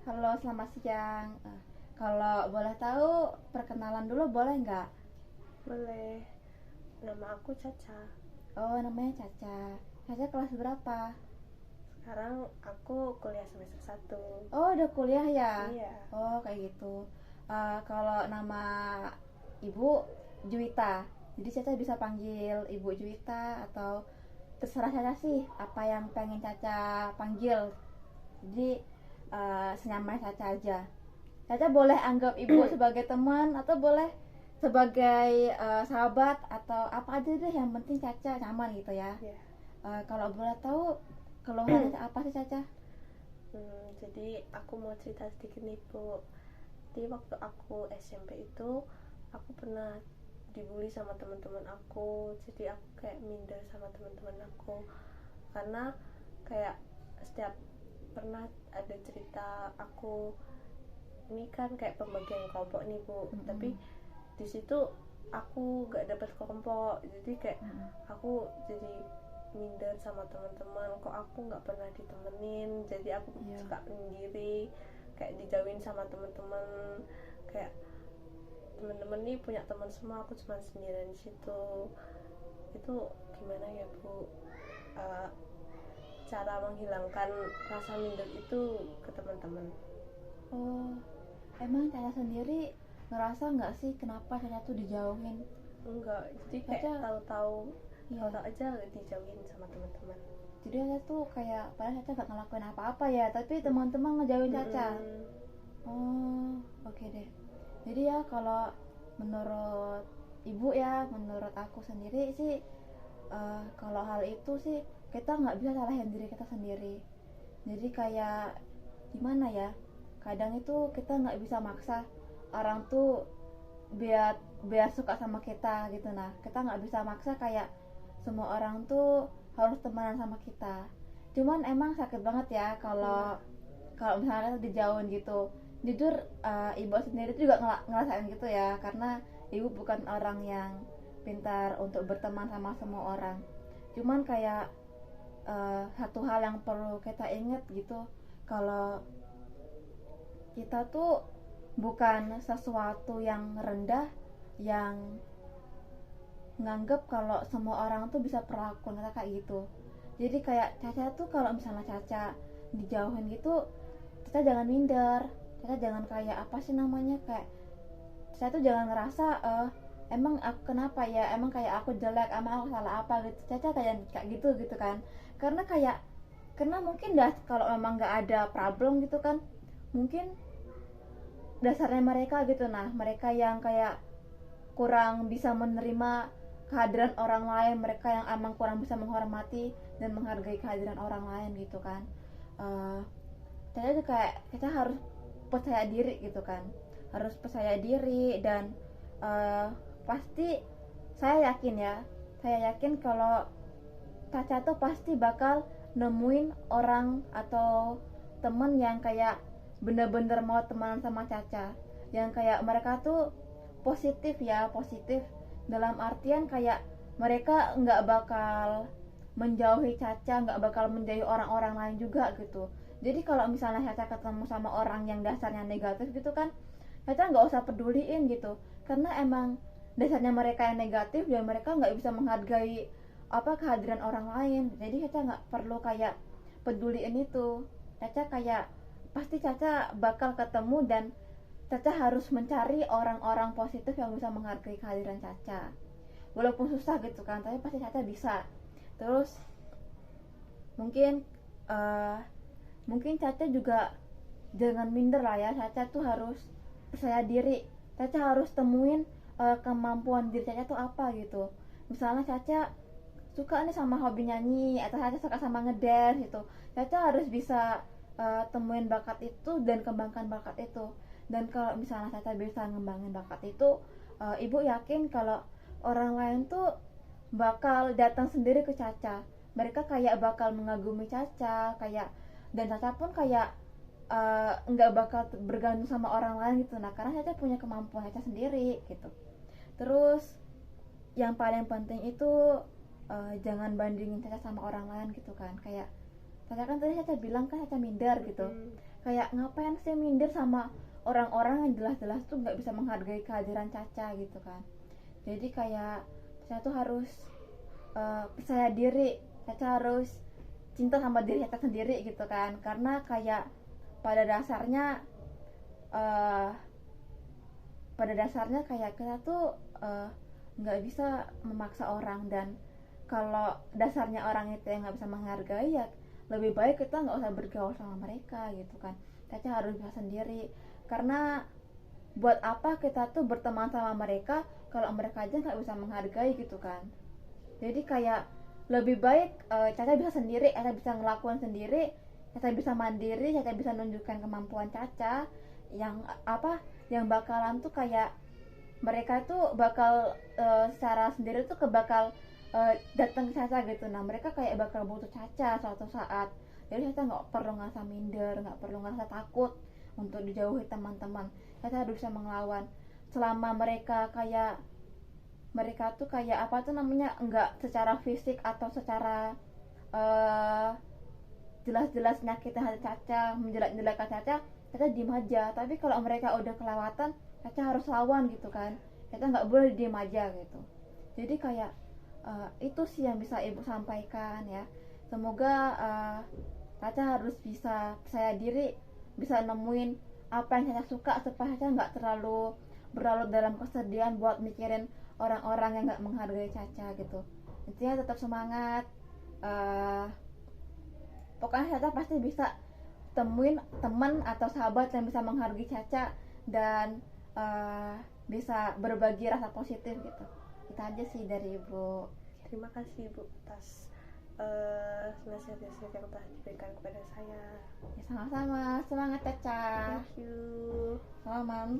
Halo, selamat siang. Kalau boleh tahu, perkenalan dulu boleh nggak? Boleh. Nama aku Caca. Oh, namanya Caca. Caca kelas berapa? Sekarang aku kuliah semester satu. Oh, udah kuliah ya? Iya. Oh, kayak gitu. Kalau nama ibu Juwita, jadi Caca bisa panggil ibu Juwita atau terserah Caca sih apa yang pengen Caca panggil. Jadi senyaman Caca aja. Caca boleh anggap ibu sebagai teman atau boleh sebagai sahabat atau apa aja deh, yang penting Caca nyaman gitu ya. Iya. Kalau boleh tahu keluhan Caca apa sih Caca? Jadi aku mau cerita sedikit nih, Bu. Jadi waktu aku SMP itu aku pernah dibully sama teman-teman aku. Jadi aku kayak minder sama teman-teman aku karena kayak setiap pernah ada cerita aku ini kan kayak pembagian kelompok nih, Bu. Tapi di situ aku gak dapet kelompok, jadi kayak aku jadi minder sama teman-teman, kok aku nggak pernah ditemenin, jadi aku suka sendiri, kayak dijauhin sama teman-teman, kayak teman-teman nih punya teman semua, aku cuma sendirian di situ. Itu gimana ya, Bu? Uh, Cara menghilangkan rasa minder itu ke teman-teman. Oh, emang Caca sendiri ngerasa nggak sih kenapa Caca tuh dijauhin? Enggak, jadi kayak Caca, tahu-tahu iya. tahu-tahu aja dijauhin sama teman-teman. Jadi Caca tuh kayak padahal Caca nggak ngelakuin apa-apa ya, tapi teman-teman ngejauhin Caca. Oh, oke deh. Jadi ya kalau menurut ibu ya, menurut aku sendiri sih, kalau hal itu sih kita nggak bisa salahin diri kita sendiri. Jadi kayak gimana ya? Kadang itu kita nggak bisa maksa orang tuh biar biar suka sama kita gitu. Nah, kita nggak bisa maksa kayak semua orang tuh harus temenan sama kita. Cuman emang sakit banget ya kalau kalau misalnya dijauhin gitu. Jujur, ibu sendiri tuh juga ngerasain gitu ya, karena ibu bukan orang yang pintar untuk berteman sama semua orang. Cuman kayak satu hal yang perlu kita ingat gitu, kalau kita tuh bukan sesuatu yang rendah, yang nganggep kalau semua orang tuh bisa perlakuan kita kayak gitu. Jadi kayak Caca tuh kalau misalnya Caca dijauhin gitu, Caca jangan minder, Caca jangan kayak apa sih namanya, kayak Caca tuh jangan ngerasa emang aku kenapa ya, emang kayak aku jelek, emang aku salah apa gitu. Caca kayak gitu gitu kan, karena kayak karena mungkin dah kalau memang nggak ada problem gitu kan, mungkin dasarnya mereka gitu. Nah, mereka yang kayak kurang bisa menerima kehadiran orang lain, mereka yang emang kurang bisa menghormati dan menghargai kehadiran orang lain gitu kan. Kita tuh kayak kita harus percaya diri gitu kan, harus percaya diri. Dan pasti saya yakin ya, saya yakin kalau Caca tuh pasti bakal nemuin orang atau temen yang kayak bener-bener mau temenan sama Caca, yang kayak mereka tuh positif ya, positif dalam artian kayak mereka nggak bakal menjauhi Caca, nggak bakal menjauhi orang-orang lain juga gitu. Jadi kalau misalnya Caca ketemu sama orang yang dasarnya negatif gitu kan, Caca nggak usah peduliin gitu, karena emang dasarnya mereka yang negatif dan mereka nggak bisa menghargai apa kehadiran orang lain. Jadi Caca nggak perlu kayak peduliin itu. Caca kayak pasti Caca bakal ketemu, dan Caca harus mencari orang-orang positif yang bisa menghargai kehadiran Caca, walaupun susah gitu kan, tapi pasti Caca bisa. Terus mungkin uh, mungkin Caca juga jangan minder lah ya. Caca tuh harus percaya diri. Caca harus temuin kemampuan diri Caca tuh apa gitu. Misalnya Caca suka nih sama hobi nyanyi, atau Caca suka sama ngedance gitu, Caca harus bisa temuin bakat itu dan kembangkan bakat itu. Dan kalau misalnya Caca bisa ngembangin bakat itu, ibu yakin kalau orang lain tuh bakal datang sendiri ke Caca. Mereka kayak bakal mengagumi Caca, kayak, dan Caca pun kayak nggak bakal bergantung sama orang lain gitu. Nah, karena Caca punya kemampuan Caca sendiri gitu. Terus yang paling penting itu jangan bandingin Caca sama orang lain gitu kan. Kayak Caca kan tadi Caca bilang kan Caca minder gitu. kayak ngapain sih minder sama orang-orang yang jelas-jelas tuh nggak bisa menghargai kehadiran Caca gitu kan. Jadi kayak Caca tuh harus percaya diri, Caca harus cinta sama diri Caca sendiri gitu kan, karena kayak pada dasarnya eh, pada dasarnya kayak kita tuh nggak bisa memaksa orang, dan kalau dasarnya orang itu yang nggak bisa menghargai ya lebih baik kita nggak usah bergaul sama mereka gitu kan. Caca harus bisa sendiri, karena buat apa kita tuh berteman sama mereka kalau mereka aja nggak bisa menghargai gitu kan. Jadi kayak lebih baik Caca bisa sendiri, Caca bisa ngelakuin sendiri, Caca bisa mandiri, Caca bisa nunjukkan kemampuan Caca yang apa, yang bakalan tuh kayak mereka tuh bakal secara sendiri tuh bakal datang ke Caca gitu. Nah mereka kayak bakal butuh Caca suatu saat, jadi Caca nggak perlu ngerasa minder, nggak perlu ngerasa takut untuk dijauhi teman-teman. Caca harus bisa mengelawan selama mereka tuh kayak apa tuh namanya, enggak secara fisik atau secara uh, jelas-jelas nyakitin hati Caca, menjelek-jelekan Caca, Caca diem aja. Tapi kalau mereka udah kelewatan, Caca harus lawan gitu kan. Caca nggak boleh diem aja gitu. Jadi kayak itu sih yang bisa ibu sampaikan ya. Semoga Caca harus bisa percaya diri, bisa nemuin apa yang Caca suka supaya Caca nggak terlalu berlarut dalam kesedihan buat mikirin orang-orang yang nggak menghargai Caca gitu. Intinya tetap semangat. Pokoknya Caca pasti bisa temuin teman atau sahabat yang bisa menghargai Caca dan bisa berbagi rasa positif gitu. Itu aja sih dari ibu. Terima kasih Ibu atas nasihat-nasihat yang telah diberikan kepada saya. Ya, sama-sama, semangat Caca. Thank you. Selamat.